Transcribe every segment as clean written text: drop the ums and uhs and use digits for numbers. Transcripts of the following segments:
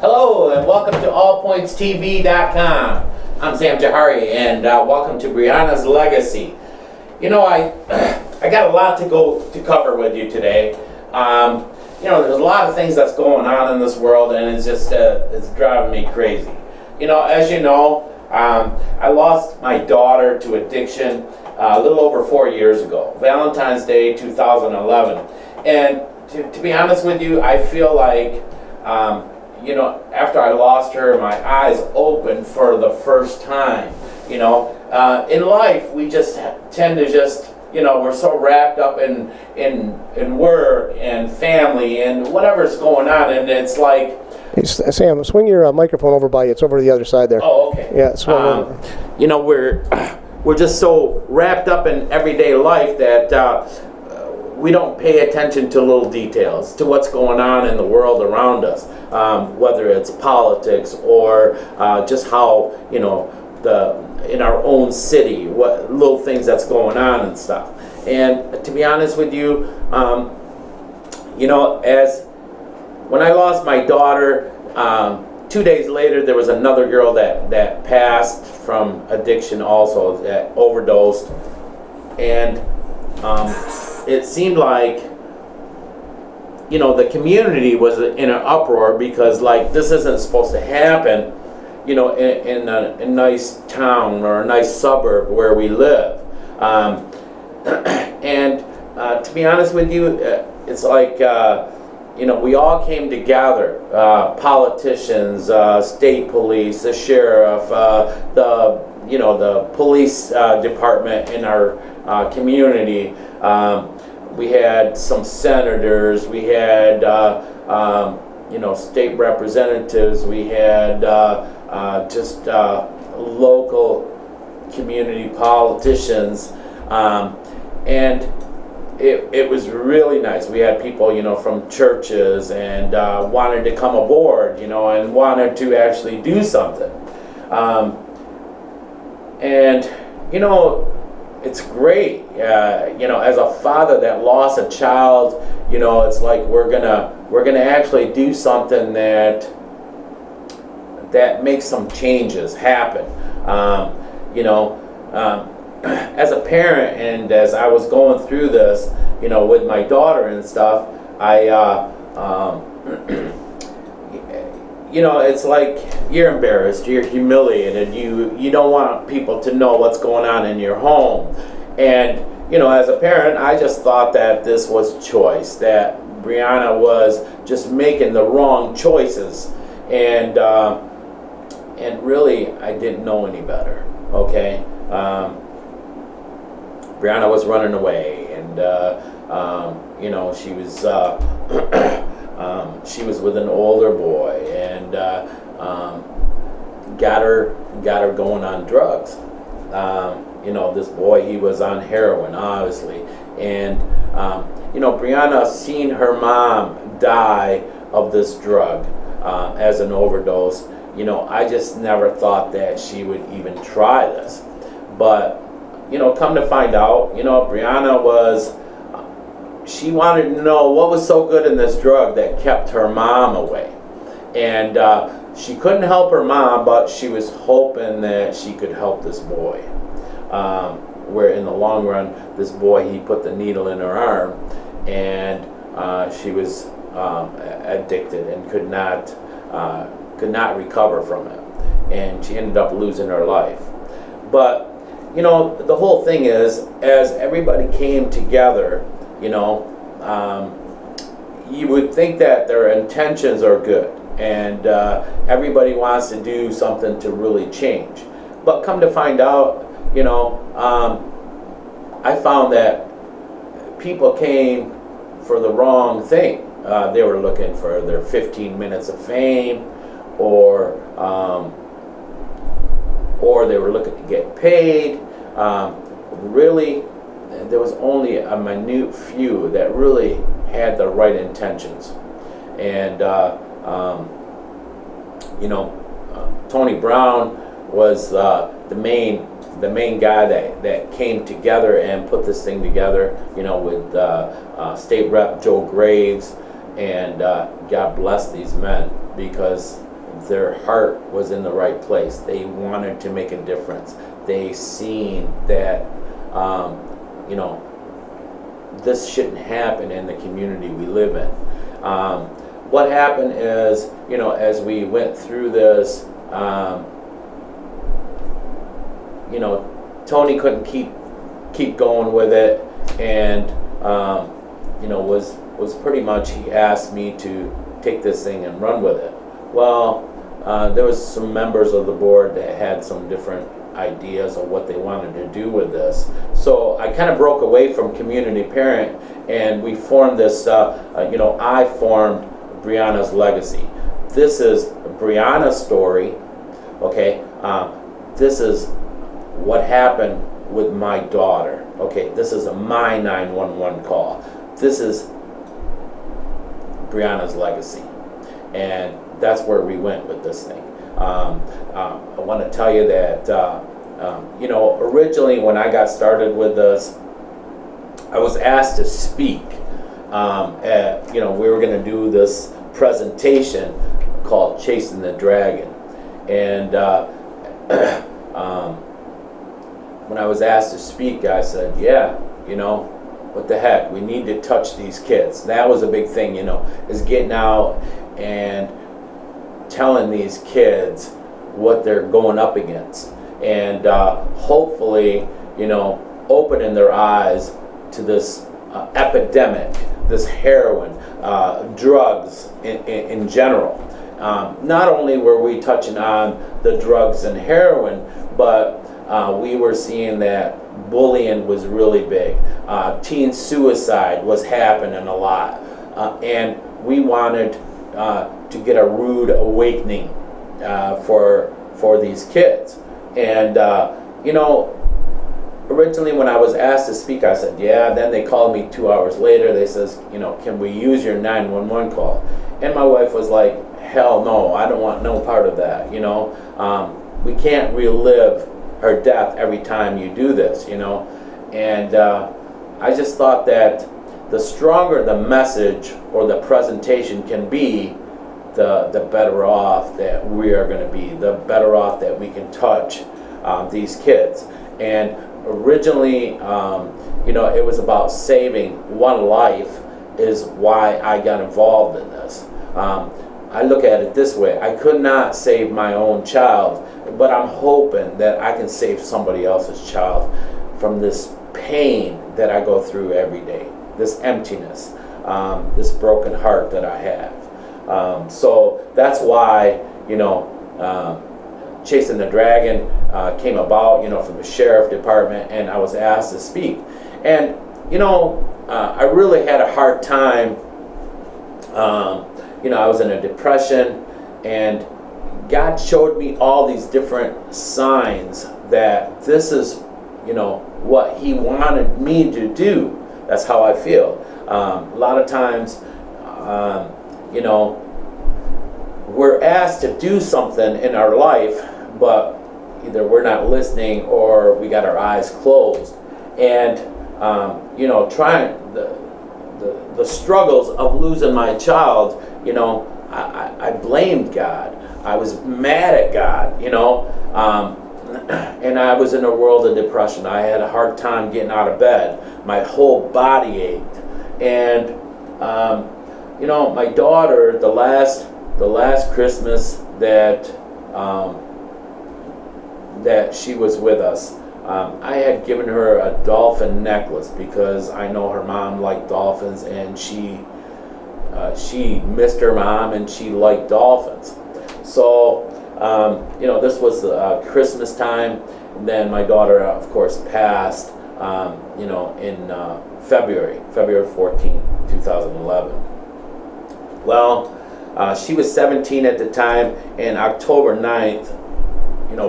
Hello and welcome to AllPointsTV.com. I'm Sam Jahari and welcome to Briona's Legacy. You know, I got a lot to cover with you today. There's a lot of things that's going on in this world, and it's just it's driving me crazy. As you know, I lost my daughter to addiction a little over 4 years ago, Valentine's Day 2011. And to be honest with you, I feel like after I lost her, my eyes opened for the first time. In life, we just tend to we're so wrapped up in work and family and whatever's going on, and it's like... Sam, swing your microphone over by you. It's over the other side there. Oh, okay. Yeah, swing over. We're just so wrapped up in everyday life that we don't pay attention to little details, to what's going on in the world around us, whether it's politics or just how, in our own city, what little things that's going on and stuff. And to be honest with you, as when I lost my daughter, 2 days later there was another girl that passed from addiction also, that overdosed. And it seemed like, the community was in an uproar because, like, this isn't supposed to happen, in a nice town or a nice suburb where we live. And to be honest with you, it's like, we all came together, politicians, state police, the sheriff, the police department in our community. We had some senators, we had state representatives, we had local community politicians, and it was really nice. We had people, from churches and wanted to come aboard, and wanted to actually do something. It's great, as a father that lost a child, it's like we're gonna actually do something that makes some changes happen. As a parent, and as I was going through this, with my daughter and stuff, it's like you're embarrassed, you're humiliated, you don't want people to know what's going on in your home. And, as a parent, I just thought that this was choice, that Briona was just making the wrong choices. And really, I didn't know any better, okay? Briona was running away, and, she was with an older boy, and got her going on drugs. This boy, he was on heroin, obviously, and Briona seen her mom die of this drug as an overdose. I just never thought that she would even try this, but come to find out, Briona she wanted to know what was so good in this drug that kept her mom away. And she couldn't help her mom, but she was hoping that she could help this boy. Where in the long run, this boy, he put the needle in her arm, and she was addicted and could not recover from it. And she ended up losing her life. But, the whole thing is, as everybody came together, you would think that their intentions are good, and everybody wants to do something to really change. But come to find out, I found that people came for the wrong thing. They were looking for their 15 minutes of fame, or they were looking to get paid. Really, there was only a minute few that really had the right intentions. And Tony Brown was the main guy that came together and put this thing together, with State Rep Joe Graves, and God bless these men, because their heart was in the right place. They wanted to make a difference. They seen that, this shouldn't happen in the community we live in. What happened is, as we went through this, Tony couldn't keep going with it, and was pretty much, he asked me to take this thing and run with it. Well, there was some members of the board that had some different ideas of what they wanted to do with this. So I kind of broke away from community parent, and we formed this, I formed Briona's Legacy. This is Briona's story, okay? This is what happened with my daughter, okay? This is my 911 call. This is Briona's Legacy. And that's where we went with this thing. I want to tell you that, originally when I got started with this, I was asked to speak. We were going to do this presentation called Chasing the Dragon. And when I was asked to speak, I said, what the heck, we need to touch these kids. That was a big thing, is getting out and telling these kids what they're going up against, and hopefully, opening their eyes to this epidemic, this heroin, drugs in general. Not only were we touching on the drugs and heroin, but we were seeing that bullying was really big. Teen suicide was happening a lot. And we wanted to get a rude awakening for these kids. And, originally when I was asked to speak, I said, yeah. Then they called me 2 hours later. They says, can we use your 911 call? And my wife was like, hell no, I don't want no part of that. We can't relive her death every time you do this, And I just thought that the stronger the message or the presentation can be, the better off that we are going to be, the better off that we can touch these kids. And originally, it was about saving one life is why I got involved in this. I look at it this way: I could not save my own child, but I'm hoping that I can save somebody else's child from this pain that I go through every day, this emptiness, this broken heart that I have. So that's why, Chasing the Dragon came about, from the sheriff department, and I was asked to speak. And, I really had a hard time. I was in a depression, and God showed me all these different signs that this is, what He wanted me to do. That's how I feel. A lot of times, we're asked to do something in our life, but either we're not listening or we got our eyes closed. And, trying the struggles of losing my child, I blamed God. I was mad at God, and I was in a world of depression. I had a hard time getting out of bed. My whole body ached. And, my daughter, the last Christmas that she was with us, I had given her a dolphin necklace because I know her mom liked dolphins, and she missed her mom and she liked dolphins. So, this was Christmas time. And then my daughter, of course, passed, in February 14, 2011. Well, she was 17 at the time, and October 9th,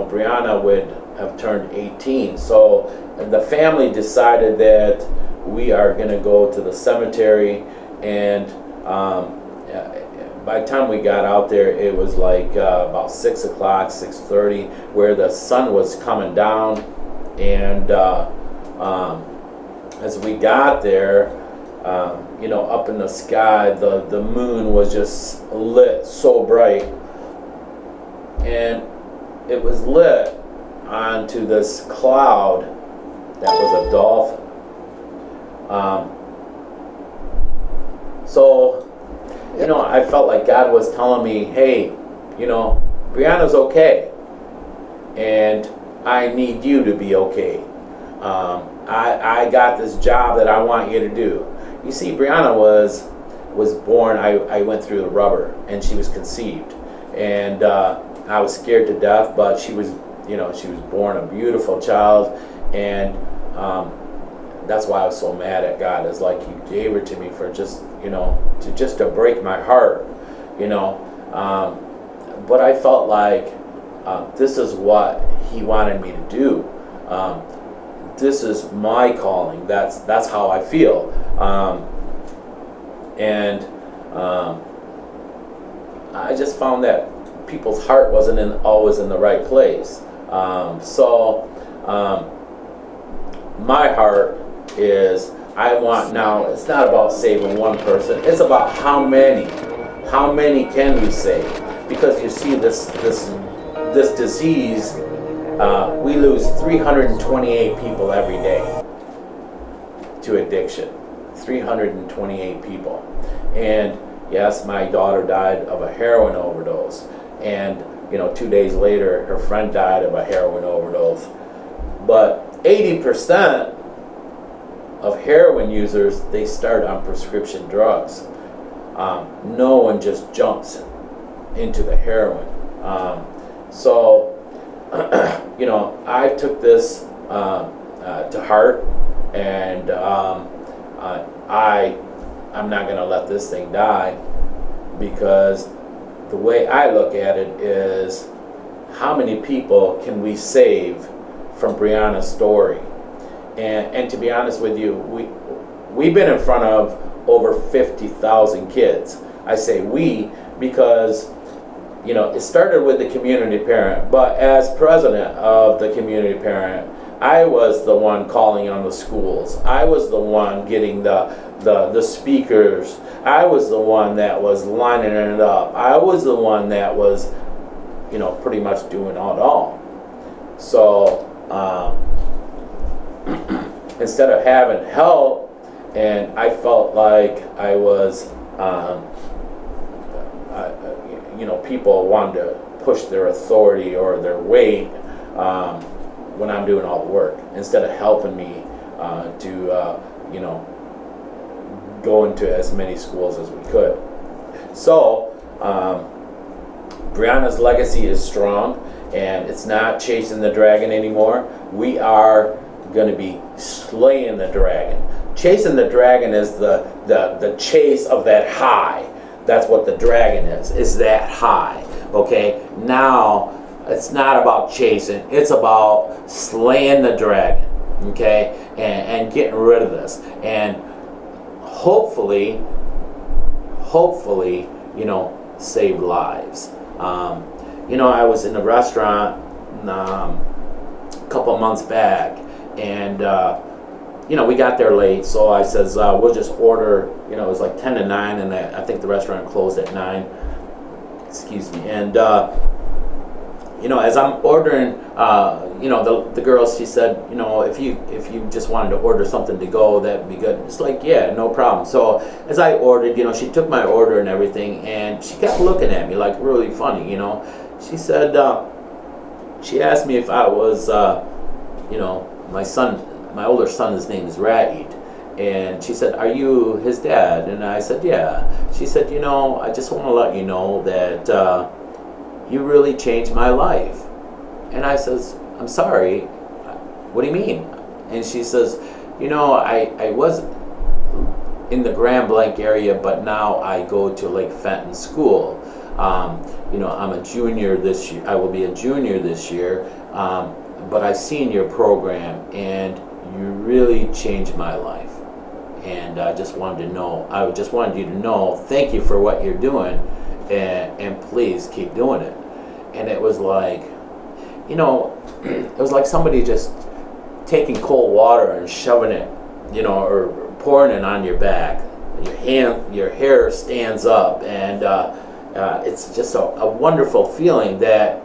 Briona would have turned 18. So the family decided that we are going to go to the cemetery, and by the time we got out there, it was like about 6 o'clock, 6:30, where the sun was coming down. And as we got there, up in the sky, the moon was just lit so bright. and it was lit onto this cloud that was a dolphin. So, I felt like God was telling me, hey, Brianna's okay, and I need you to be okay. I got this job that I want you to do. You see, Brianna was born, I went through the rubber, and she was conceived. And I was scared to death, but she was born a beautiful child, and that's why I was so mad at God. It's like He gave her to me for just to break my heart, but I felt like this is what He wanted me to do. This is my calling. That's how I feel, and I just found that people's heart wasn't always in the right place. So my heart is, I want now, it's not about saving one person, it's about how many can we save? Because you see this disease, we lose 328 people every day to addiction. 328 people. And yes, my daughter died of a heroin overdose, and 2 days later her friend died of a heroin overdose. But 80% of heroin users, they start on prescription drugs. No one just jumps into the heroin. So I took this to heart, and I'm not going to let this thing die, because the way I look at it is, how many people can we save from Brianna's story? And to be honest with you, we've been in front of over 50,000 kids. I say we because it started with the community parent, but as president of the community parent, I was the one calling on the schools. I was the one getting the speakers. I was the one that was lining it up. I was the one that was, pretty much doing it all. So instead of having help, and I felt like I was, people wanted to push their authority or their weight when I'm doing all the work, instead of helping me to go into as many schools as we could. So Brianna's legacy is strong, and it's not chasing the dragon anymore. We are going to be slaying the dragon. Chasing the dragon is the chase of that high. That's what the dragon is that high. Okay, now it's not about chasing, it's about slaying the dragon. Okay, and getting rid of this, and hopefully save lives. I was in a restaurant a couple of months back, and we got there late, so I says, we'll just order, it was like 10 to 9, and I think the restaurant closed at 9, excuse me, and as I'm ordering, the girl, she said, if you just wanted to order something to go, that'd be good. It's like, yeah, no problem. So as I ordered, she took my order and everything, and she kept looking at me like really funny, She said, she asked me if I was, my older son, his name is Raid, and she said, are you his dad? And I said, yeah. She said, I just want to let you know that you really changed my life. And I says, I'm sorry, what do you mean? And she says, I was in the Grand Blanc area, but now I go to Lake Fenton School. I'm a junior this year. I will be a junior this year, but I've seen your program, and you really changed my life. And I just wanted you to know, thank you for what you're doing, and please keep doing it. And it was like, it was like somebody just taking cold water and shoving it, or pouring it on your back. Your hair stands up, and it's just a wonderful feeling that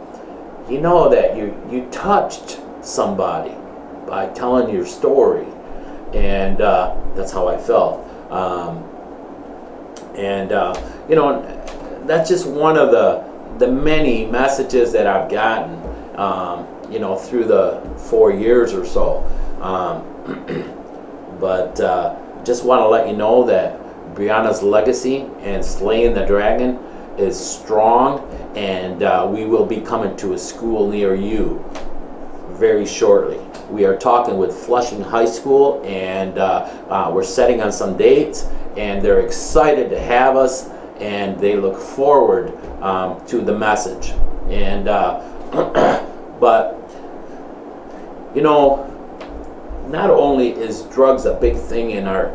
you know that you touched somebody by telling your story, and that's how I felt. You know, that's just one of the many messages that I've gotten, you know, through the 4 years or so. But just want to let you know that Briona's legacy and slaying the dragon is strong, and we will be coming to a school near you very shortly. We are talking with Flushing High School, and we're setting on some dates, and they're excited to have us, and they look forward to the message. And but you know, not only is drugs a big thing in our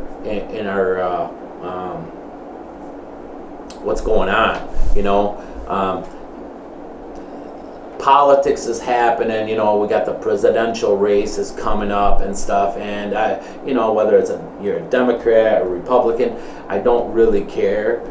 what's going on, you know, politics is happening. You know, we got the presidential races coming up and stuff, and you know, whether you're a Democrat or Republican, I don't really care.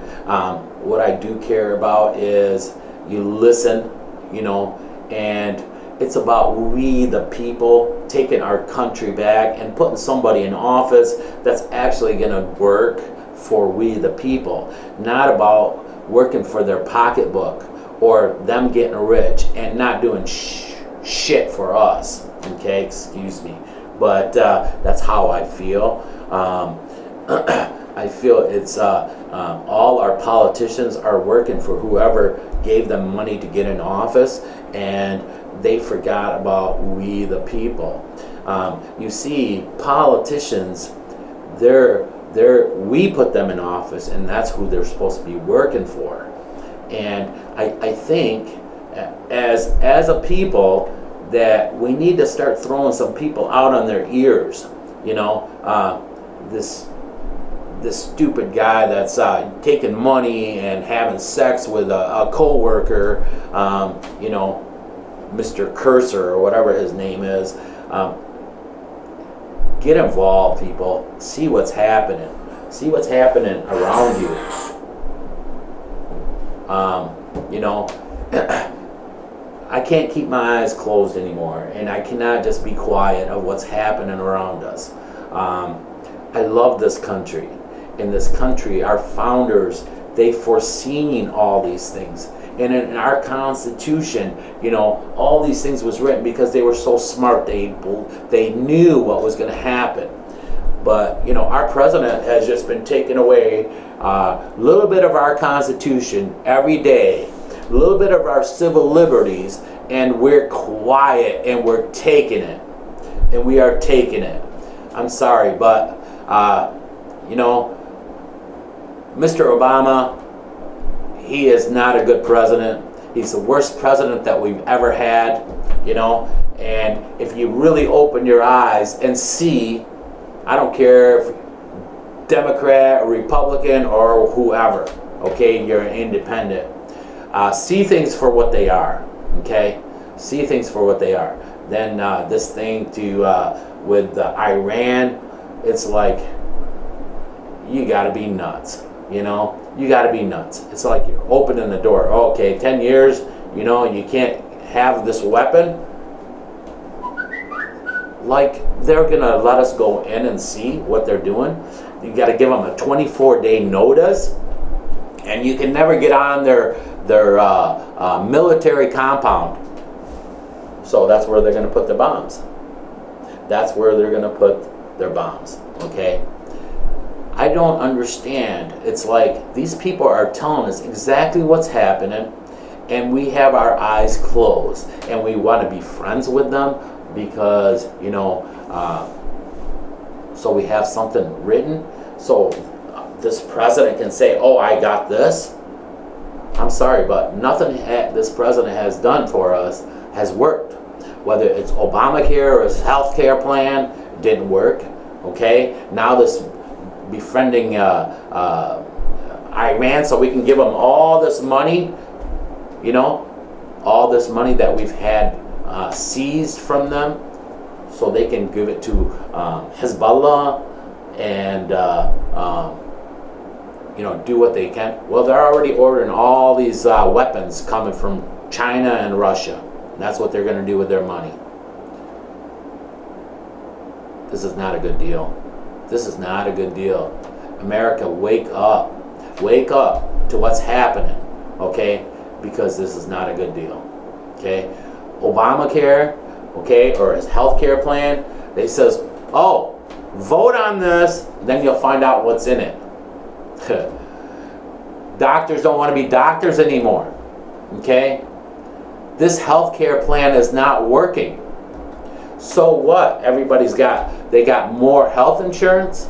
What I do care about is you listen, you know, and it's about we the people taking our country back and putting somebody in office that's actually going to work for we the people, not about working for their pocketbook or them getting rich and not doing shit for us. Okay, excuse me, but that's how I feel. I feel it's all our politicians are working for whoever gave them money to get in office, and they forgot about we the people. You see, politicians, we put them in office, and that's who they're supposed to be working for. And I think as a people that we need to start throwing some people out on their ears. You know, this stupid guy that's taking money and having sex with a co-worker, you know, Mr. Cursor or whatever his name is. Get involved, people. See what's happening. See what's happening around you. You know, I can't keep my eyes closed anymore, and I cannot just be quiet of what's happening around us. I love this country. In this country, our founders, they foreseen all these things. And in our Constitution, you know, all these things was written because they were so smart. They knew what was going to happen. But, you know, our president has just been taking away a little bit of our Constitution every day, a little bit of our civil liberties, and we're quiet and we're taking it. And we are taking it. I'm sorry, but, you know, Mr. Obama, he is not a good president. He's the worst president that we've ever had, you know. And if you really open your eyes and see, I don't care if Democrat or Republican or whoever, okay, you're an independent. See things for what they are, okay? See things for what they are. Then this thing with Iran, it's like, you gotta be nuts, you know? You gotta be nuts. It's like you're opening the door. Okay, 10 years, you know, you can't have this weapon. Like, they're gonna let us go in and see what they're doing. You gotta give them a 24-day notice, and you can never get on their military compound. So that's where they're gonna put their bombs. That's where they're gonna put their bombs, okay? I don't understand. It's like these people are telling us exactly what's happening, and we have our eyes closed, and we want to be friends with them because, you know, so we have something written, so this president can say, oh, I got this. I'm sorry, but nothing this president has done for us has worked. Whether it's Obamacare or his health care plan, didn't work, okay? Now this befriending Iran so we can give them all this money, you know, all this money that we've had seized from them, so they can give it to Hezbollah and you know, do what they can. Well, they're already ordering all these weapons coming from China and Russia. That's what they're going to do with their money. This is not a good deal. This is not a good deal. America, wake up. Wake up to what's happening, okay? Because this is not a good deal, okay? Obamacare, okay, or his health care plan, they says, oh, vote on this, then you'll find out what's in it. Doctors don't want to be doctors anymore, okay? This health care plan is not working. So what? They got more health insurance,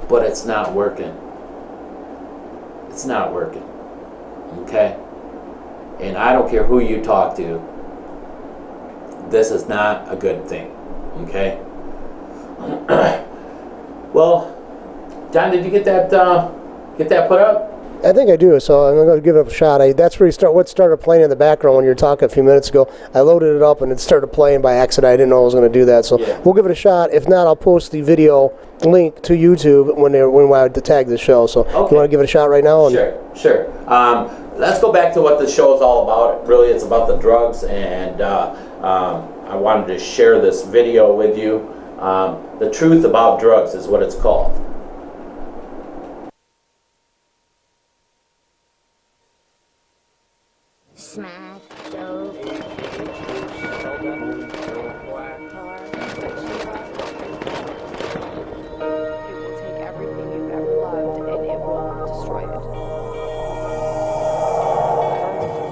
but it's not working. It's not working, okay? And I don't care who you talk to, this is not a good thing, okay? Well, John, did you get that put up? I think I do, so I'm going to give it a shot. That's where what started playing in the background when you were talking a few minutes ago. I loaded it up and it started playing by accident. I didn't know I was going to do that, so yeah. We'll give it a shot. If not, I'll post the video link to YouTube when I tag the show. So okay. You want to give it a shot right now? Sure. Let's go back to what the show is all about. Really, it's about the drugs, and I wanted to share this video with you. The Truth About Drugs is what it's called. Smack, dope, it will take everything you've ever loved and it will destroy it.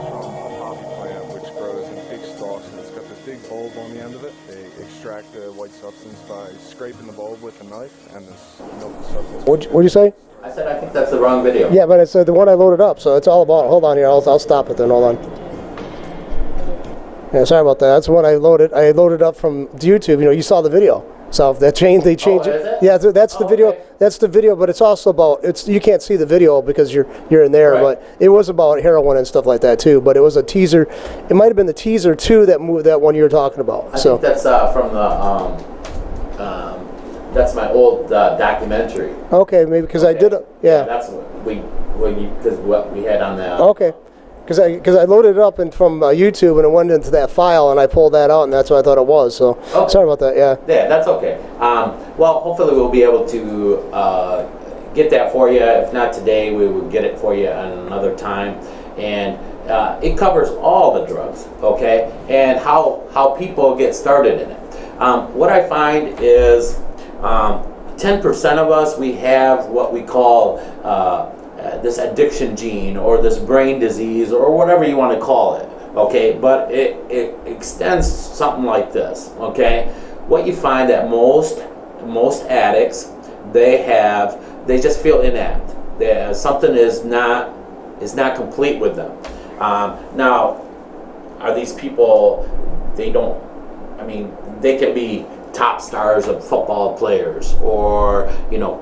From a poppy plant which grows in big stalks, and it's got this big bulb on the end of it. They extract the white substance by scraping the bulb with a knife, and this milky substance. What'd you say? I said I think that's the wrong video. Yeah, but it's the one I loaded up, so it's all about it. Hold on here, I'll stop it then, hold on. Yeah, sorry about that. That's the one I loaded up from YouTube. You saw the video. So if they changed it. Oh, is it? Yeah, that's the video. Okay. That's the video, but it's also about you can't see the video because you're in there, right. But it was about heroin and stuff like that too. But it was a teaser. It might have been the teaser too that one you were talking about. I think that's from the that's my old documentary. Okay, maybe because okay. I did. Yeah. That's what we had on the. Okay. Because I loaded it up from YouTube and it went into that file and I pulled that out and that's what I thought it was. So okay. Sorry about that. Yeah. Yeah, that's okay. Well, hopefully we'll be able to get that for you. If not today, we will get it for you at another time. And it covers all the drugs, okay, and how people get started in it. What I find is 10% of us, we have what we call this addiction gene or this brain disease or whatever you want to call it, okay, but it extends something like this, okay. What you find that most addicts, they just feel inept. Something is not complete with them. Now, are these people, they can be top stars of football players, or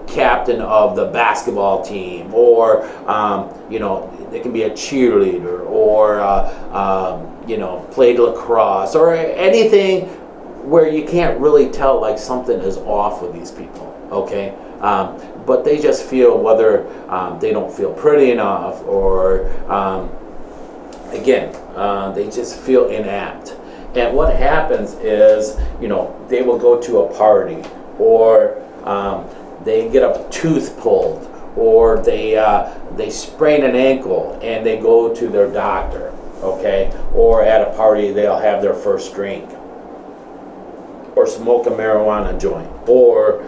captain of the basketball team, or they can be a cheerleader, or played lacrosse, or anything where you can't really tell like something is off with these people, okay. But they just feel whether they don't feel pretty enough, or they just feel inept. And what happens is, they will go to a party, or they get a tooth pulled, or they sprain an ankle and they go to their doctor, okay? Or at a party they'll have their first drink, or smoke a marijuana joint, or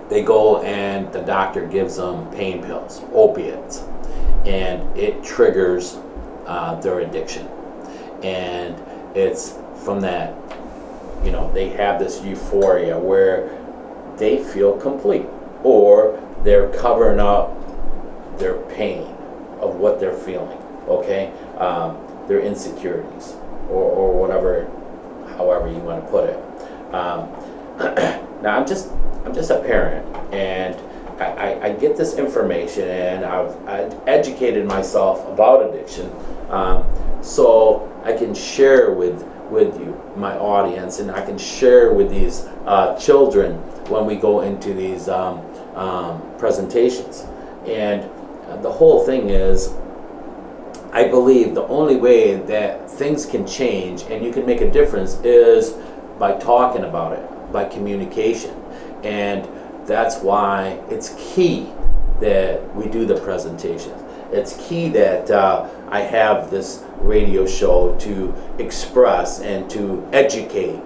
they go and the doctor gives them pain pills, opiates, and it triggers their addiction. And it's from that, they have this euphoria where they feel complete, or they're covering up their pain of what they're feeling, okay? Their insecurities, or whatever, however you want to put it. Now I'm just a parent, and I get this information, and I've educated myself about addiction, so I can share with you, my audience, and I can share with these children when we go into these presentations. And the whole thing is, I believe the only way that things can change and you can make a difference is by talking about it, by communication. And that's why it's key that we do the presentations. It's key that I have this radio show to express and to educate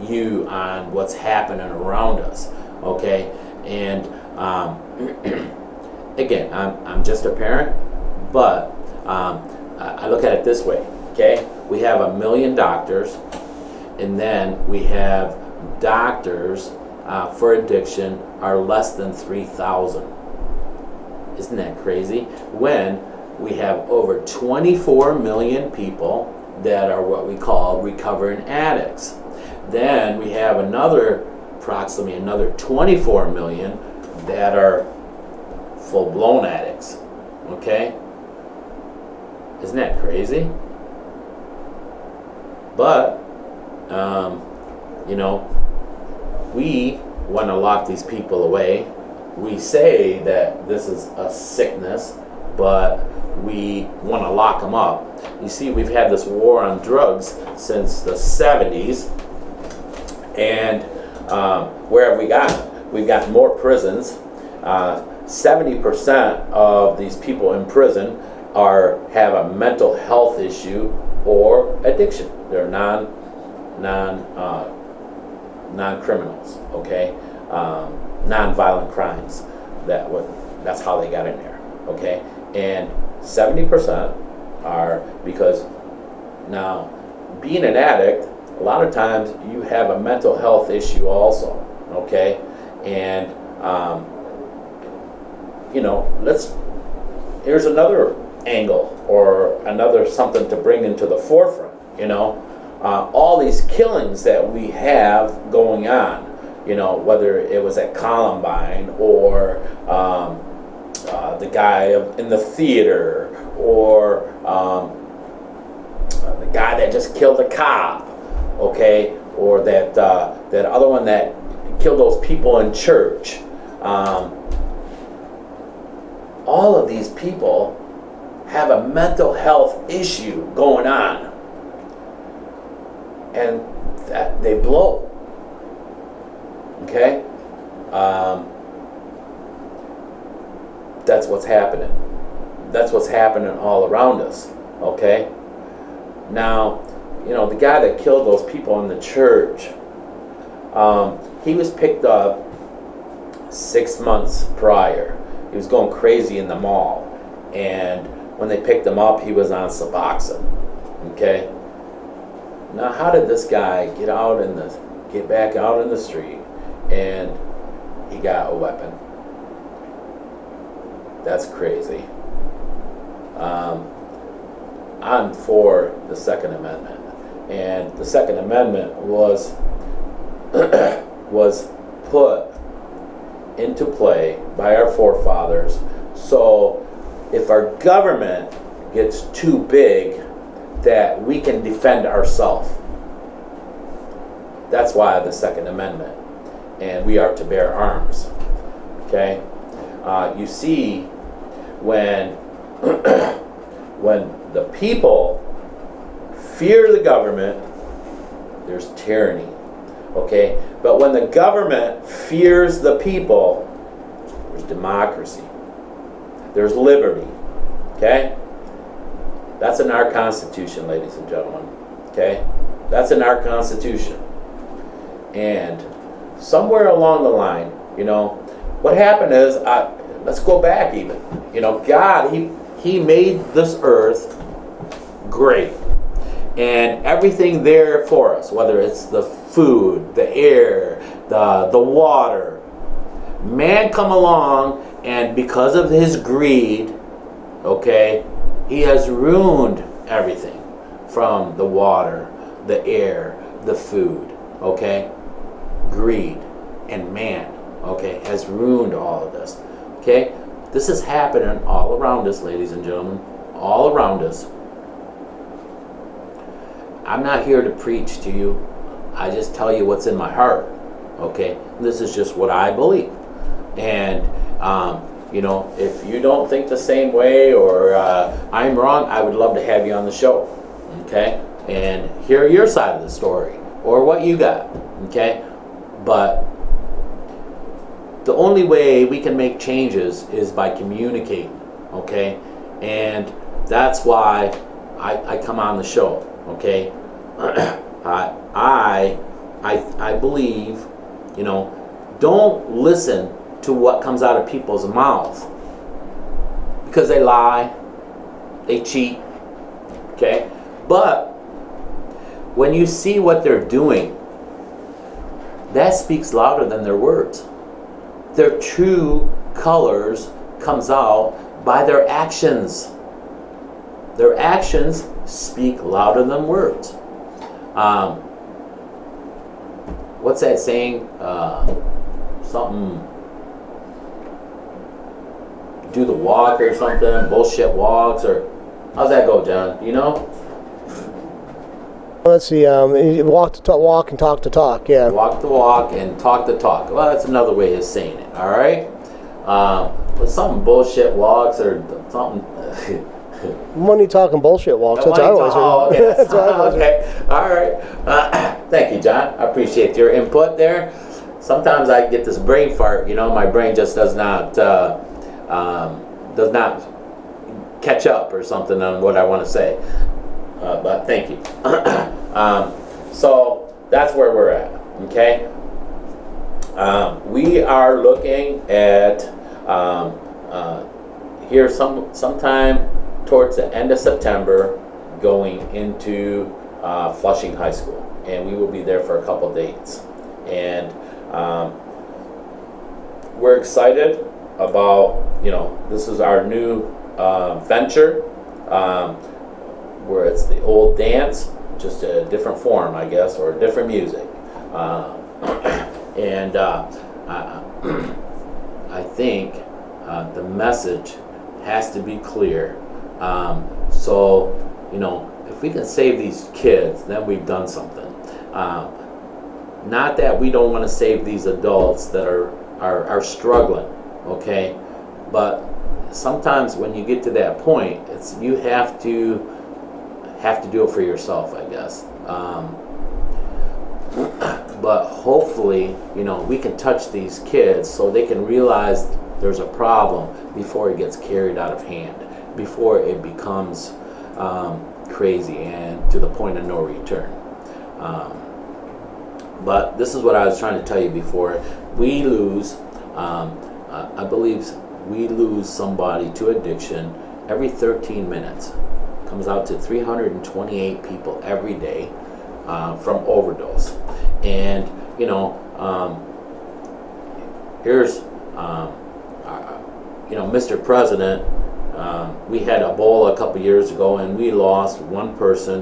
you on what's happening around us, okay? And again, I'm just a parent, but I look at it this way, okay? We have 1 million doctors, and then we have doctors for addiction are less than 3,000. Isn't that crazy? When we have over 24 million people that are what we call recovering addicts. Then we have approximately another 24 million that are full-blown addicts. Okay? Isn't that crazy? But, we want to lock these people away. We say that this is a sickness, but we want to lock them up. You see, we've had this war on drugs since the 70s, and where have we gotten? We've got more prisons. 70% of these people in prison have a mental health issue or addiction. They're non-criminals, okay? Non-violent crimes. That's how they got in there, okay? And 70% are because now being an addict, a lot of times you have a mental health issue also, okay? And here's another angle or another something to bring into the forefront, all these killings that we have going on, whether it was at Columbine or the guy in the theater or the guy that just killed a cop, okay, or that other one that killed those people in church. All of these people have a mental health issue going on, and that they blow. Okay? That's what's happening. That's what's happening all around us. Okay? Now, the guy that killed those people in the church, he was picked up 6 months prior. He was going crazy in the mall, and when they picked him up, he was on Suboxone. Okay? Now, how did this guy get back out in the street and he got a weapon? That's crazy. I'm for the Second Amendment, and the Second Amendment was put into play by our forefathers. So if our government gets too big, that we can defend ourselves. That's why the Second Amendment, and we are to bear arms. Okay? You see, when when the people fear the government, there's tyranny. Okay? But when the government fears the people, there's democracy. There's liberty. Okay? That's in our Constitution, ladies and gentlemen. Okay? That's in our Constitution. And somewhere along the line, what happened is, let's go back even. God, He made this earth great. And everything there for us, whether it's the food, the air, the water. Man come along, and because of his greed, okay, he has ruined everything from the water, the air, the food, okay? Greed and man, okay, has ruined all of this, okay? This is happening all around us, ladies and gentlemen, all around us. I'm not here to preach to you. I just tell you what's in my heart, okay? This is just what I believe. And you know, if you don't think the same way or I'm wrong, I would love to have you on the show, okay? And hear your side of the story or what you got, okay? But the only way we can make changes is by communicating, okay? And that's why I come on the show, okay? I believe, you know, don't listen to what comes out of people's mouth because they lie, they cheat, okay? But when you see what they're doing, that speaks louder than their words. Their true colors comes out by their actions. Their actions speak louder than words. What's that saying? Something, do the walk or something, bullshit walks, or how's that go, John? You know? Let's see. Walk to talk, walk and talk to talk. Yeah. Walk the walk and talk the talk. Well, that's another way of saying it. All right. But something bullshit walks or something. Money talking bullshit walks. That's what I always heard. Oh, okay. That's what I always heard. Okay. All right. Thank you, John. I appreciate your input there. Sometimes I get this brain fart. You know, my brain just does not catch up or something on what I want to say. But thank you. So that's where we're at. Okay. We are looking at here sometime towards the end of September, going into Flushing High School, and we will be there for a couple dates. And we're excited about, you know, this is our new venture, where it's the old dance, just a different form, I guess, or different music. And I think the message has to be clear. So, you know, if we can save these kids, then we've done something. Not that we don't want to save these adults that are struggling, okay? But sometimes when you get to that point, you have to do it for yourself, I guess. But hopefully, you know, we can touch these kids so they can realize there's a problem before it gets carried out of hand, before it becomes crazy and to the point of no return. But this is what I was trying to tell you before. We lose, I believe we lose somebody to addiction every 13 minutes. Comes out to 328 people every day from overdose. And, you know, here's, you know, Mr. President, we had Ebola a couple years ago, and we lost one person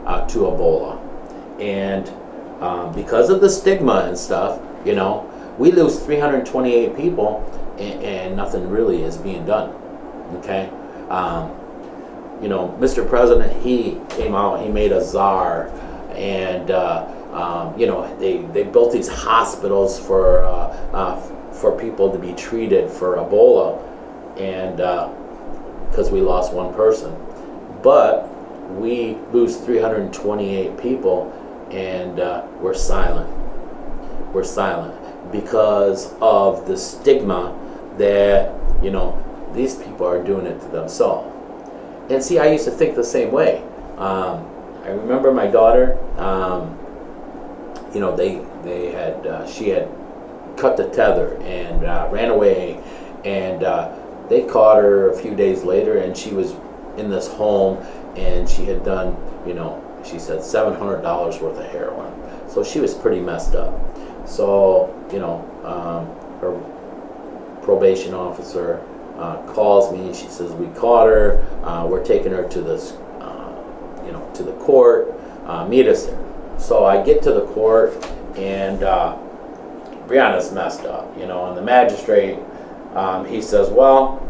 to Ebola. And because of the stigma and stuff, you know, we lose 328 people, and nothing really is being done. Okay? You know, Mr. President, he came out, he made a czar, and you know, they built these hospitals for people to be treated for Ebola, and because we lost one person. But we lose 328 people, and we're silent. We're silent because of the stigma that, you know, these people are doing it to themselves. And see, I used to think the same way. I remember my daughter, you know, she had cut the tether and ran away, and they caught her a few days later, and she was in this home, and she had done, you know, she said $700 worth of heroin. So she was pretty messed up. So, you know, her probation officer calls me, and she says, we caught her, we're taking her to this, you know, to the court, meet us there. So I get to the court, and Briona's messed up, you know, and the magistrate, he says, well,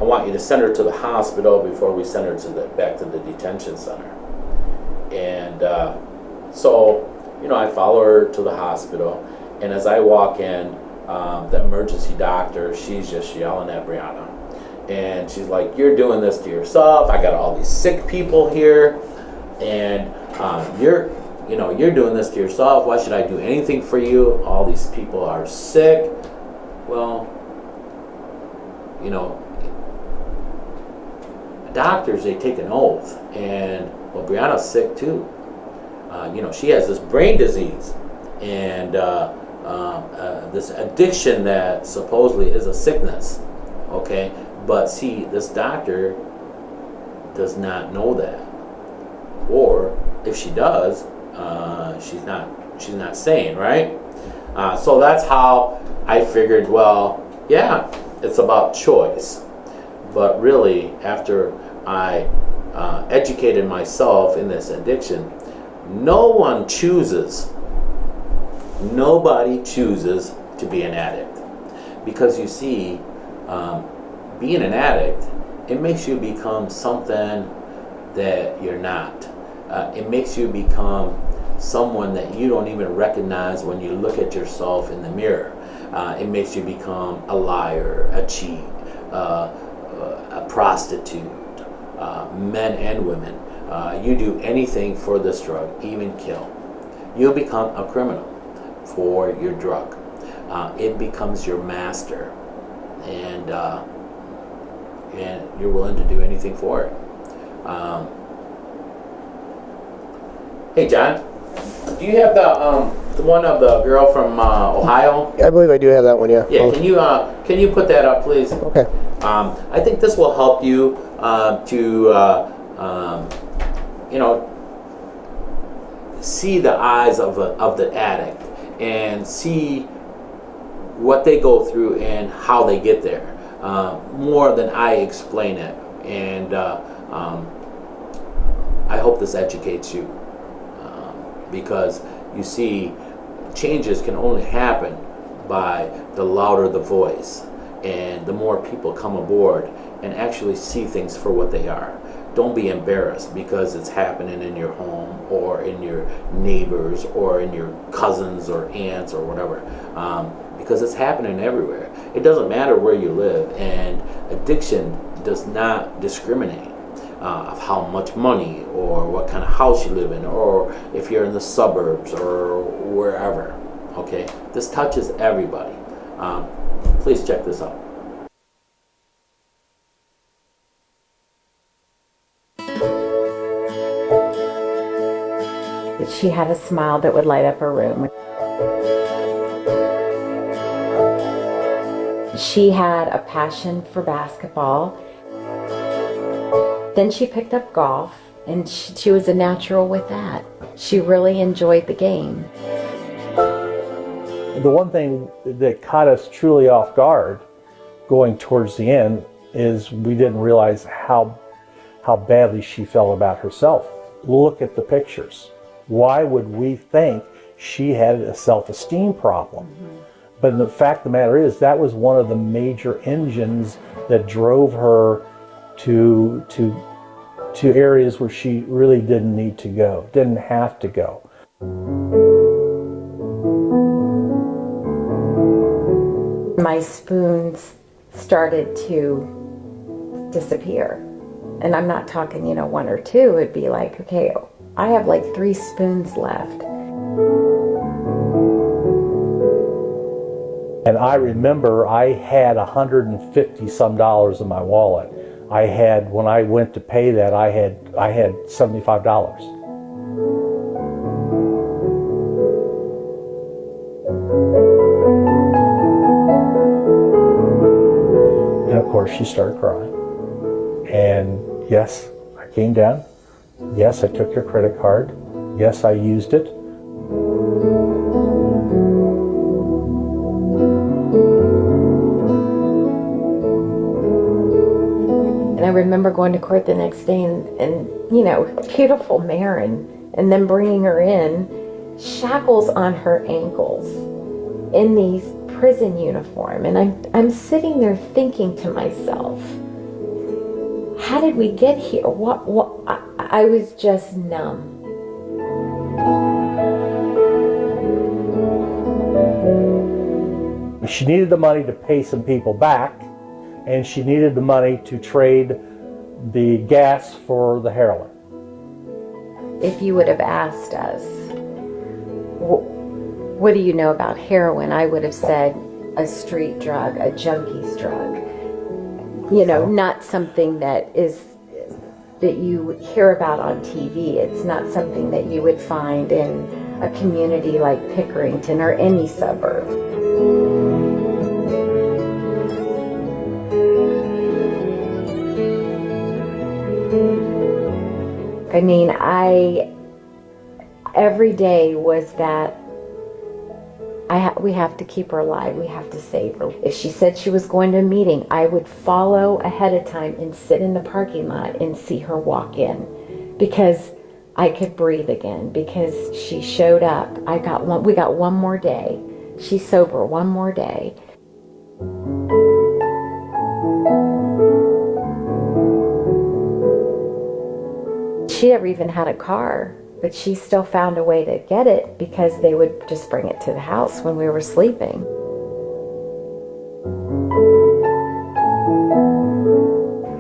I want you to send her to the hospital before we send her back to the detention center. And so, you know, I follow her to the hospital, and as I walk in, the emergency doctor, she's just yelling at Briona. And she's like, you're doing this to yourself. I got all these sick people here. And you're doing this to yourself. Why should I do anything for you? All these people are sick. Well, doctors, they take an oath. And, well, Briona's sick too. She has this brain disease. And this addiction that supposedly is a sickness. Okay? But see, this doctor does not know that. Or if she does, she's not saying, right? So that's how I figured, well, yeah, it's about choice. But really, after I educated myself in this addiction, nobody chooses to be an addict. Because you see, being an addict, it makes you become something that you're not. It makes you become someone that you don't even recognize when you look at yourself in the mirror. It makes you become a liar, a cheat, a prostitute, men and women. You do anything for this drug, even kill. You'll become a criminal for your drug. It becomes your master, and you're willing to do anything for it. Hey, John, do you have the one of the girl from Ohio? I believe I do have that one, yeah. Yeah, can you put that up, please? Okay. I think this will help you to see the eyes of the addict and see what they go through and how they get there, more than I explain it. And I hope this educates you, because you see, changes can only happen by the louder the voice and the more people come aboard and actually see things for what they are. Don't be embarrassed because it's happening in your home or in your neighbors or in your cousins or aunts or whatever, because it's happening everywhere. It doesn't matter where you live, and addiction does not discriminate of how much money or what kind of house you live in, or if you're in the suburbs or wherever. Okay, this touches everybody. Please check this out. She had a smile that would light up her room. She had a passion for basketball. Then she picked up golf, and she was a natural with that. She really enjoyed the game. The one thing that caught us truly off guard going towards the end is we didn't realize how badly she felt about herself. Look at the pictures. Why would we think she had a self-esteem problem? Mm-hmm. But the fact of the matter is that was one of the major engines that drove her to areas where she really didn't need to go, didn't have to go. My spoons started to disappear. And I'm not talking, one or two. It'd be like, okay, I have like 3 spoons left. And I remember I had $150 some in my wallet. I had, when I went to pay that, I had $75. And of course she started crying. And yes, I came down. Yes, I took your credit card. Yes, I used it. And I remember going to court the next day and beautiful Marin, and then bringing her in, shackles on her ankles in these prison uniform. And I'm sitting there thinking to myself, how did we get here? I was just numb. She needed the money to pay some people back, and she needed the money to trade the gas for the heroin. If you would have asked us, what do you know about heroin? I would have said a street drug, a junkie's drug. You know, not something that you hear about on TV. It's not something that you would find in a community like Pickerington or any suburb. I mean, every day was that we have to keep her alive. We have to save her. If she said she was going to a meeting, I would follow ahead of time and sit in the parking lot and see her walk in, because I could breathe again, because she showed up. We got one more day. She's sober one more day. She never even had a car, but she still found a way to get it because they would just bring it to the house when we were sleeping.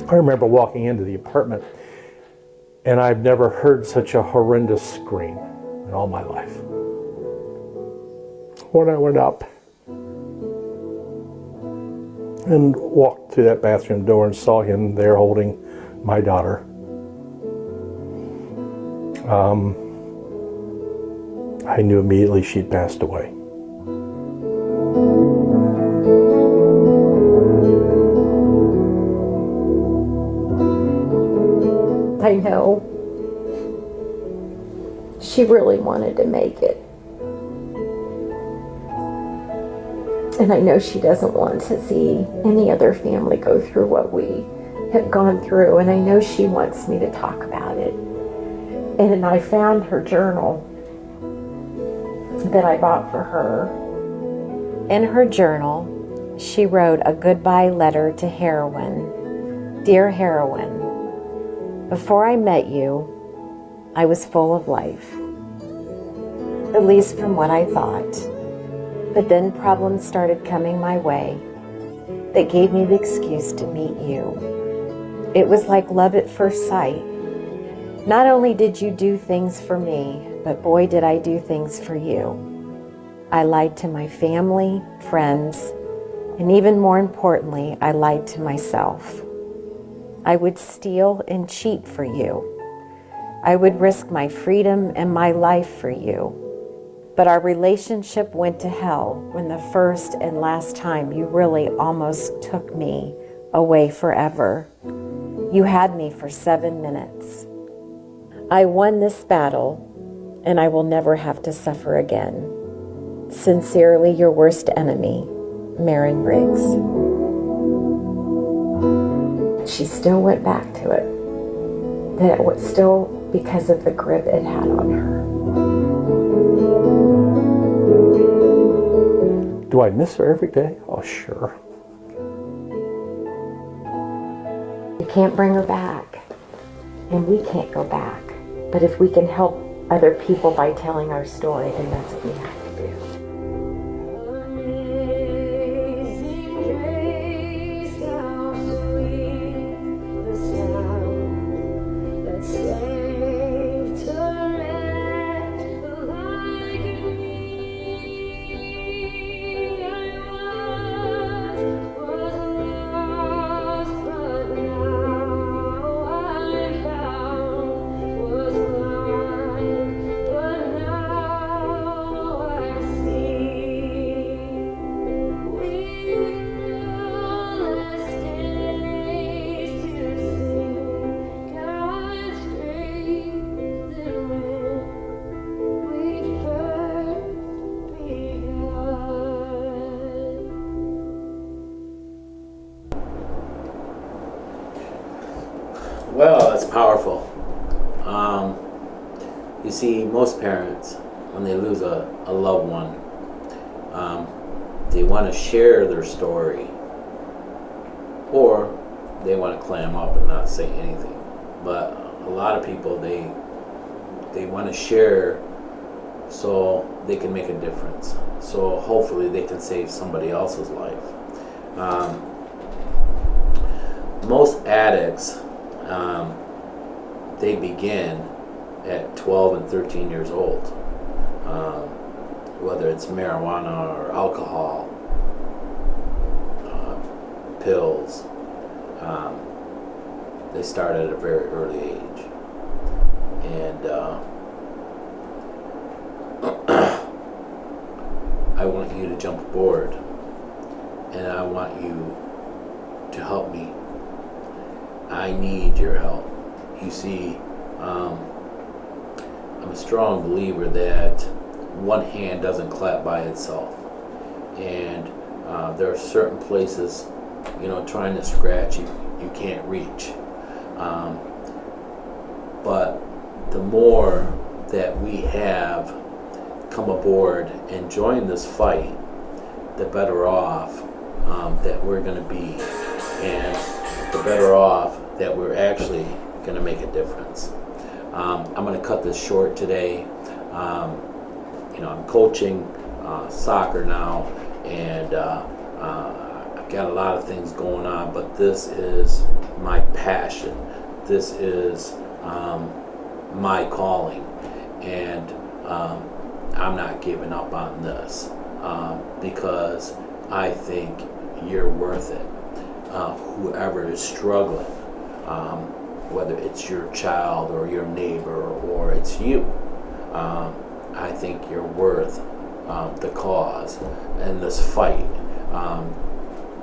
I remember walking into the apartment, and I've never heard such a horrendous scream in all my life. When I went up and walked through that bathroom door and saw him there holding my daughter, I knew immediately she'd passed away. I know she really wanted to make it. And I know she doesn't want to see any other family go through what we have gone through. And I know she wants me to talk about it. And I found her journal that I bought for her. In her journal, she wrote a goodbye letter to heroin. Dear heroin, before I met you, I was full of life, at least from what I thought. But then problems started coming my way that gave me the excuse to meet you. It was like love at first sight. Not only did you do things for me, but boy, did I do things for you. I lied to my family, friends, and even more importantly, I lied to myself. I would steal and cheat for you. I would risk my freedom and my life for you. But our relationship went to hell when the first and last time you really almost took me away forever. You had me for 7 minutes. I won this battle, and I will never have to suffer again. Sincerely, your worst enemy, Marin Briggs. She still went back to it. That it was still because of the grip it had on her. Do I miss her every day? Oh, sure. You can't bring her back, and we can't go back. But if we can help other people by telling our story, then that's what we have to do. Well, that's powerful. You see, most parents, when they lose a loved one, they want to share their story, or they want to clam up and not say anything. But a lot of people, they want to share so they can make a difference. So hopefully they can save somebody else's life. Most addicts, they begin at 12 and 13 years old, whether it's marijuana or alcohol, pills. They start at a very early age. And I want you to jump aboard, and I want you to help me. I need your help. You see, I'm a strong believer that one hand doesn't clap by itself, and there are certain places, trying to scratch you can't reach. But the more that we have come aboard and joined this fight, the better off that we're going to be, and the better off that we're actually going to make a difference. I'm going to cut this short today. I'm coaching soccer now, and I've got a lot of things going on, but this is my passion. This is my calling, and I'm not giving up on this because I think you're worth it. Whoever is struggling, whether it's your child or your neighbor or it's you, I think you're worth the cause and this fight,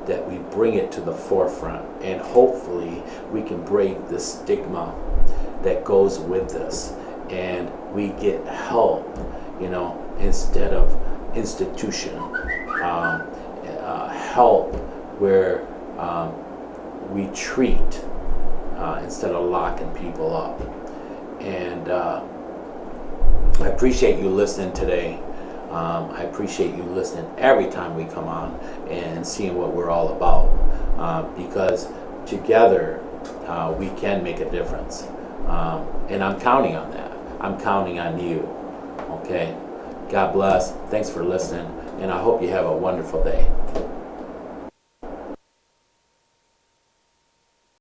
that we bring it to the forefront, and hopefully we can break the stigma that goes with this, and we get help, instead of institution, help where we treat instead of locking people up. And I appreciate you listening today. I appreciate you listening every time we come on and seeing what we're all about, because together we can make a difference. And I'm counting on that. I'm counting on you. Okay? God bless. Thanks for listening, and I hope you have a wonderful day.